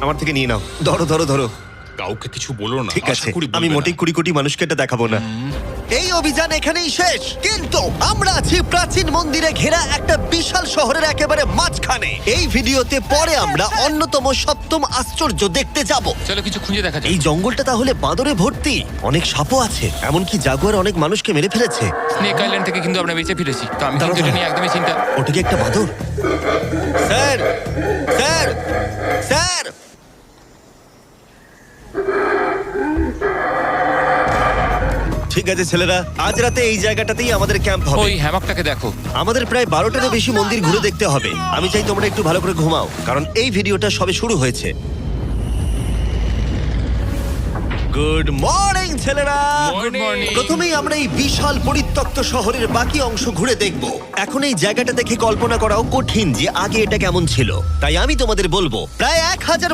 আমার থেকে নিয়ে নাও। ধরো ধরো ধরো। কাউকে কিছু বলো না। ঠিক আশা আছে, করি আমি বলবে মোটেই না। 20 কোটি মানুষকে এটা দেখাবো না। এই অভিযান এখানেই শেষ, কিন্তু আমরা আছি প্রাচীন মন্দিরে ঘেরা একটা বিশাল শহরের একেবারে মাঝখানে। এই ভিডিওতে পরে আমরা অন্যতম সপ্তম আশ্চর্য দেখতে যাব। চলো কিছু খুঁজে দেখা যাক। এই জঙ্গলটা তাহলে বাঁদরে ভর্তি, অনেক সাপও আছে, এমনকি জাগুয়ার অনেক মানুষকে মেরে ফেলেছে। স্নেক আইল্যান্ড থেকে কিন্তু আমরা বেঁচে ফিরেছি, তো আমি দাঁড়াও, কিন্তু এটা দাঁড়াও। নিয়ে একদমই চিন্তা। ওটা কি একটা বাঁদর? Sir, sir, sir! ঠিক আছে ছেলেরা, আজ রাতে এই জায়গাটাতেই আমাদের ক্যাম্প হবে। ওই হ্যামকটাকে দেখো। আমাদের প্রায় 12টারও বেশি মন্দির ঘুরে দেখতে হবে। আমি চাই তোমরা একটু ভালো করে ঘুমাও, কারণ এই ভিডিওটা সবে শুরু হয়েছে। গুড মর্নিং ছেলেরা। Good morning. প্রথমেই আমরা এই বিশাল পরিত্যক্ত শহরের বাকি অংশ ঘুরে দেখব। এখন এই জায়গাটা দেখে কল্পনা করাও কঠিন যে আগে এটা কেমন ছিল, তাই আমি তোমাদের বলবো প্রায় 1000